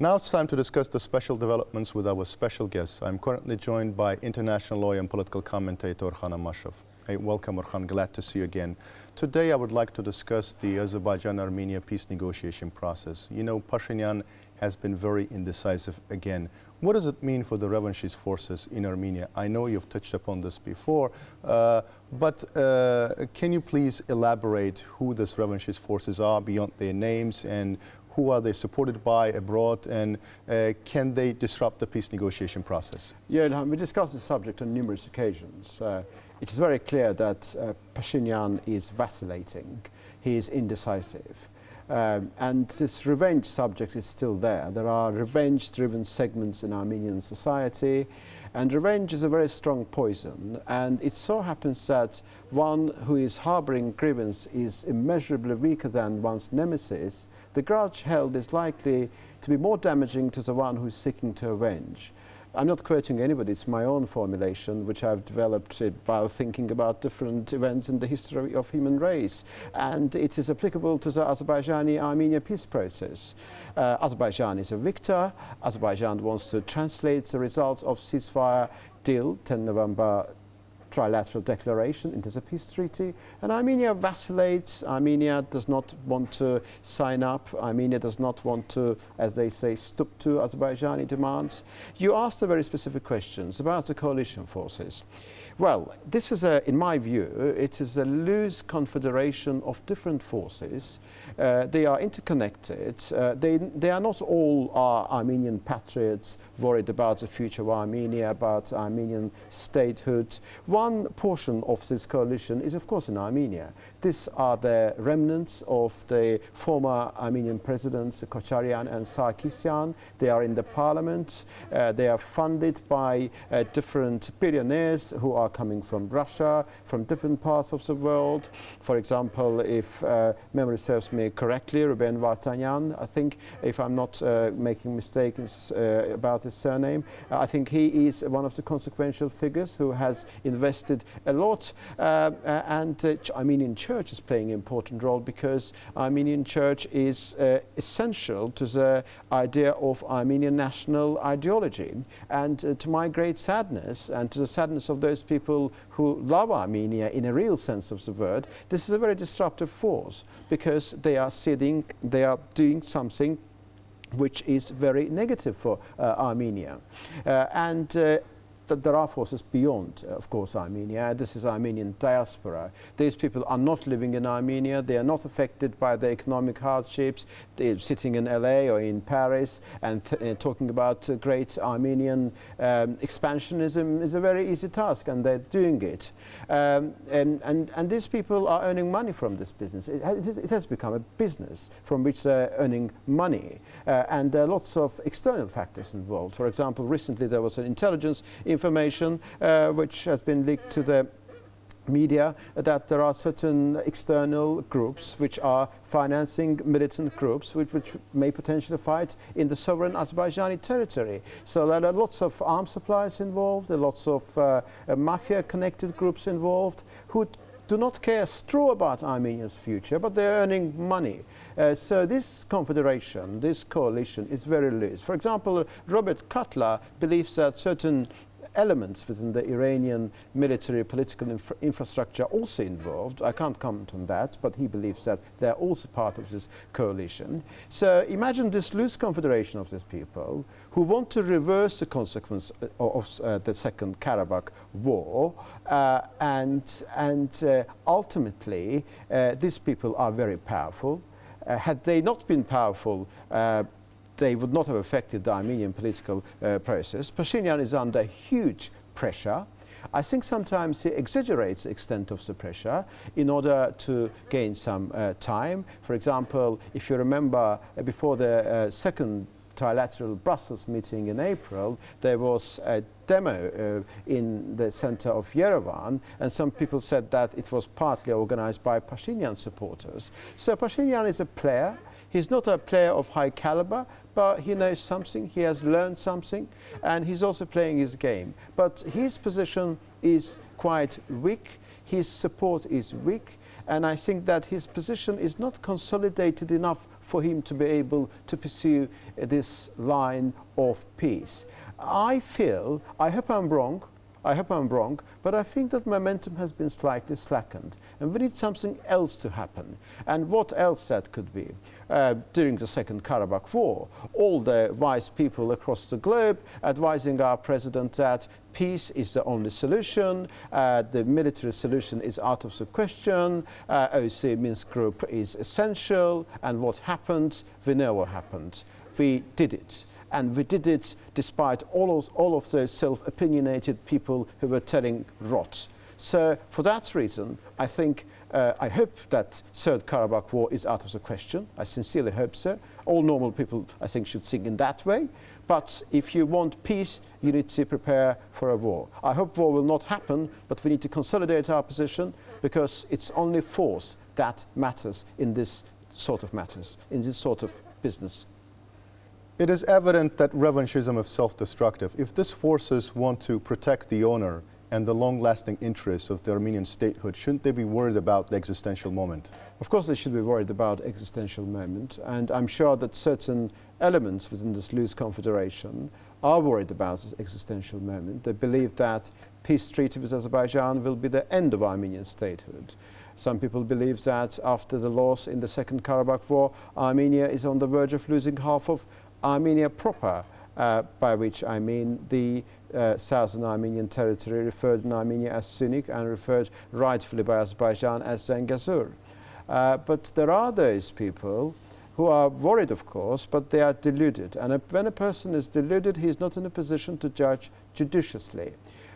Now it's time to discuss the special developments with our special guests. I'm currently joined by international lawyer and political commentator Orhan Amashov. Hey, welcome Orhan, glad to see you again. Today I would like to discuss the Azerbaijan-Armenia peace negotiation process. You know, Pashinyan has been very indecisive again. What does it mean for the revanchist forces in Armenia? I know you've touched upon this before, but can you please elaborate who these revanchist forces are beyond their names, and who are they supported by abroad, and can they disrupt the peace negotiation process? Yeah, Ilham, we discussed this subject on numerous occasions. It is very clear that Pashinyan is vacillating, he is indecisive. And this revenge subject is still there. There are revenge-driven segments in Armenian society, and revenge is a very strong poison. And it so happens that one who is harboring grievance is immeasurably weaker than one's nemesis. The grudge held is likely to be more damaging to the one who is seeking to avenge. I'm not quoting anybody, it's my own formulation, which I've developed while thinking about different events in the history of human race. And it is applicable to the Azerbaijani-Armenia peace process. Azerbaijan is a victor. Azerbaijan wants to translate the results of ceasefire deal, 10 November trilateral declaration, into the peace treaty, and Armenia vacillates. Armenia does not want to sign up. Armenia does not want to, as they say, stoop to Azerbaijani demands. You asked a very specific questions about the coalition forces. Well, this is, in my view, it is a loose confederation of different forces. They are interconnected. They are not all Armenian patriots worried about the future of Armenia, about Armenian statehood. One portion of this coalition is, of course, in Armenia. These are the remnants of the former Armenian presidents, Kocharyan and Sarkisyan. They are in the parliament. They are funded by different billionaires who are coming from Russia, from different parts of the world. For example, if memory serves me correctly, Ruben Vartanyan, I think, if I'm not making mistakes about his surname, I think he is one of the consequential figures who has invested a lot, and Armenian Church is playing an important role, because Armenian Church is essential to the idea of Armenian national ideology. And to my great sadness, and to the sadness of those people who love Armenia in a real sense of the word, this is a very disruptive force, because they are doing something which is very negative for Armenia. There are forces beyond, of course, Armenia. This is Armenian diaspora. These people are not living in Armenia. They are not affected by the economic hardships. They're sitting in LA or in Paris and talking about great Armenian expansionism is a very easy task, and they're doing it. And these people are earning money from this business. It has become a business from which they're earning money. And there are lots of external factors involved. For example, recently there was an intelligence information which has been leaked to the media, that there are certain external groups which are financing militant groups which may potentially fight in the sovereign Azerbaijani territory. So there are lots of arms supplies involved, there are lots of mafia-connected groups involved who do not care a straw about Armenia's future, but they're earning money. So this confederation, this coalition is very loose. For example, Robert Cutler believes that certain elements within the Iranian military political infrastructure also involved. I can't comment on that, but he believes that they're also part of this coalition. So imagine this loose confederation of these people who want to reverse the consequence of the Second Karabakh War, and ultimately these people are very powerful. Had they not been powerful, they would not have affected the Armenian political process. Pashinyan is under huge pressure. I think sometimes he exaggerates the extent of the pressure in order to gain some time. For example, if you remember, before the second trilateral Brussels meeting in April, there was a demo in the center of Yerevan, and some people said that it was partly organized by Pashinyan supporters. So Pashinyan is a player. He's not a player of high caliber, but he knows something, he has learned something, and he's also playing his game. But his position is quite weak, his support is weak, and I think that his position is not consolidated enough for him to be able to pursue this line of peace. I hope I'm wrong, but I think that momentum has been slightly slackened, and we need something else to happen. And what else that could be? During the Second Karabakh War, all the wise people across the globe advising our president that peace is the only solution, the military solution is out of the question, OC Minsk Group is essential, and what happened? We know what happened. We did it. And we did it despite all of those self-opinionated people who were telling rot. So for that reason, I think, I hope that Third Karabakh War is out of the question. I sincerely hope so. All normal people, I think, should think in that way. But if you want peace, you need to prepare for a war. I hope war will not happen, but we need to consolidate our position, because it's only force that matters in this sort of matters, in this sort of business. It is evident that revanchism is self-destructive. If these forces want to protect the honor and the long-lasting interests of the Armenian statehood, shouldn't they be worried about the existential moment? Of course they should be worried about existential moment, and I'm sure that certain elements within this loose confederation are worried about this existential moment. They believe that peace treaty with Azerbaijan will be the end of Armenian statehood. Some people believe that after the loss in the Second Karabakh War, Armenia is on the verge of losing half of Armenia proper, by which I mean the southern Armenian territory, referred in Armenia as Syunik and referred rightfully by Azerbaijan as Zangezur. But there are those people who are worried, of course, but they are deluded. And when a person is deluded, he is not in a position to judge judiciously,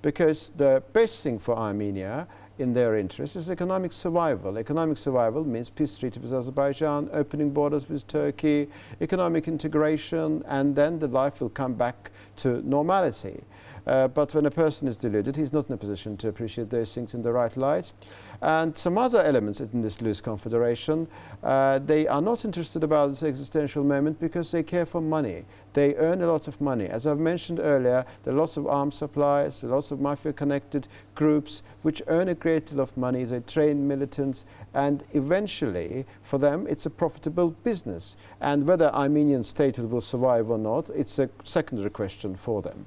because the best thing for Armenia in their interest is economic survival. Economic survival means peace treaty with Azerbaijan, opening borders with Turkey, economic integration, and then the life will come back to normality. But when a person is deluded, he's not in a position to appreciate those things in the right light. And some other elements in this loose confederation, they are not interested about this existential moment because they care for money. They earn a lot of money. As I've mentioned earlier, there are lots of arms suppliers, there are lots of mafia-connected groups which earn a great deal of money. They train militants, and eventually, for them, it's a profitable business. And whether Armenian statehood will survive or not, it's a secondary question for them.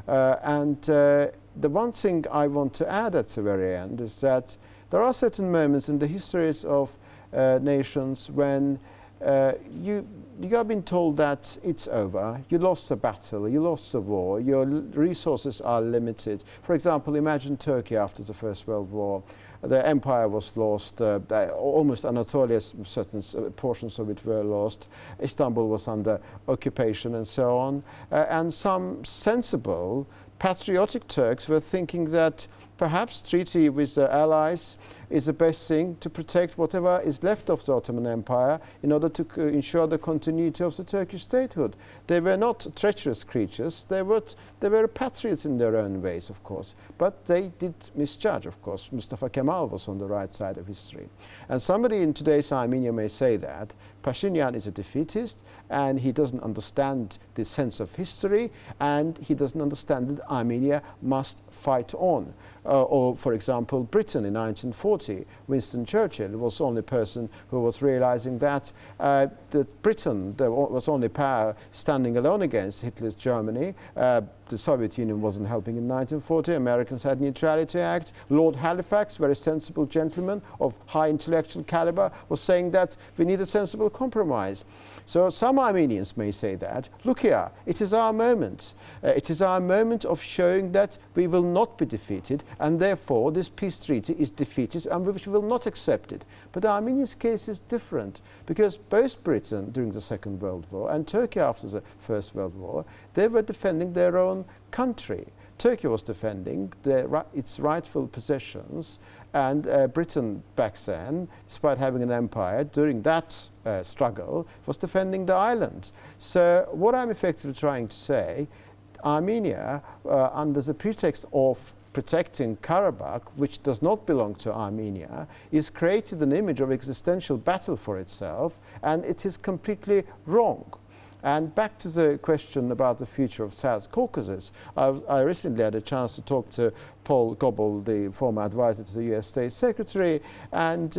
The one thing I want to add at the very end is that there are certain moments in the histories of nations when you have been told that it's over, you lost the battle, you lost the war, your resources are limited. For example, imagine Turkey after the First World War. The empire was lost, almost Anatolia, certain portions of it were lost, Istanbul was under occupation and so on. And some sensible, patriotic Turks were thinking that perhaps treaty with the Allies is the best thing to protect whatever is left of the Ottoman Empire in order to ensure the continuity of the Turkish statehood. They were not treacherous creatures, they were patriots in their own ways, of course, but they did misjudge, of course. Mustafa Kemal was on the right side of history. And somebody in today's Armenia may say that Pashinyan is a defeatist and he doesn't understand the sense of history and he doesn't understand that Armenia must fight on. Or, for example, Britain in 1940, Winston Churchill was the only person who was realizing that Britain was only power standing alone against Hitler's Germany. The Soviet Union wasn't helping in 1940. Americans had Neutrality Act. Lord Halifax, very sensible gentleman of high intellectual caliber, was saying that we need a sensible compromise. So some Armenians may say that, look here, it is our moment. It is our moment of showing that we will not be defeated, and therefore this peace treaty is defeated and we will not accept it. But Armenia's case is different, because both Britain during the Second World War and Turkey after the First World War, they were defending their own country. Turkey was defending its rightful possessions, and Britain back then, despite having an empire, during that struggle, was defending the island. So what I'm effectively trying to say, Armenia, under the pretext of protecting Karabakh, which does not belong to Armenia, is created an image of existential battle for itself, and it is completely wrong. And back to the question about the future of South Caucasus, I recently had a chance to talk to Paul Goebel, the former advisor to the US State Secretary, and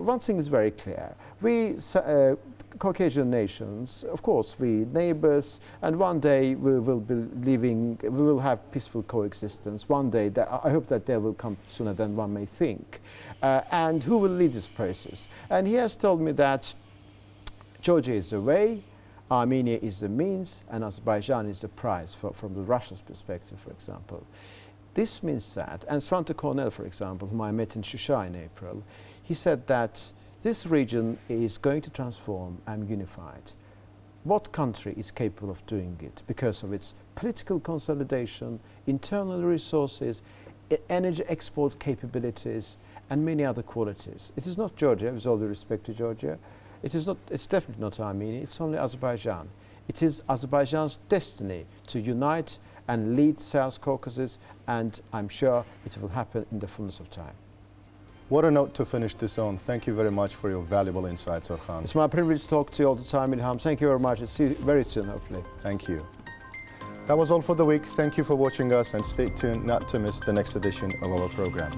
one thing is very clear. Caucasian nations, of course, we neighbors, and one day we will be living, we will have peaceful coexistence. One day, I hope that day will come sooner than one may think. And who will lead this process? And he has told me that Georgia is the way, Armenia is the means, and Azerbaijan is the prize from the Russia's perspective, for example. This means that, and Svante Cornell, for example, whom I met in Shusha in April, he said that this region is going to transform and unified. What country is capable of doing it because of its political consolidation, internal resources, energy export capabilities, and many other qualities? It is not Georgia, with all due respect to Georgia. It's definitely not Armenia, it's only Azerbaijan. It is Azerbaijan's destiny to unite and lead South Caucasus, and I'm sure it will happen in the fullness of time. What a note to finish this on. Thank you very much for your valuable insights, Orhan. It's my privilege to talk to you all the time, Ilham. Thank you very much. See you very soon, hopefully. Thank you. That was all for the week. Thank you for watching us, and stay tuned not to miss the next edition of our program.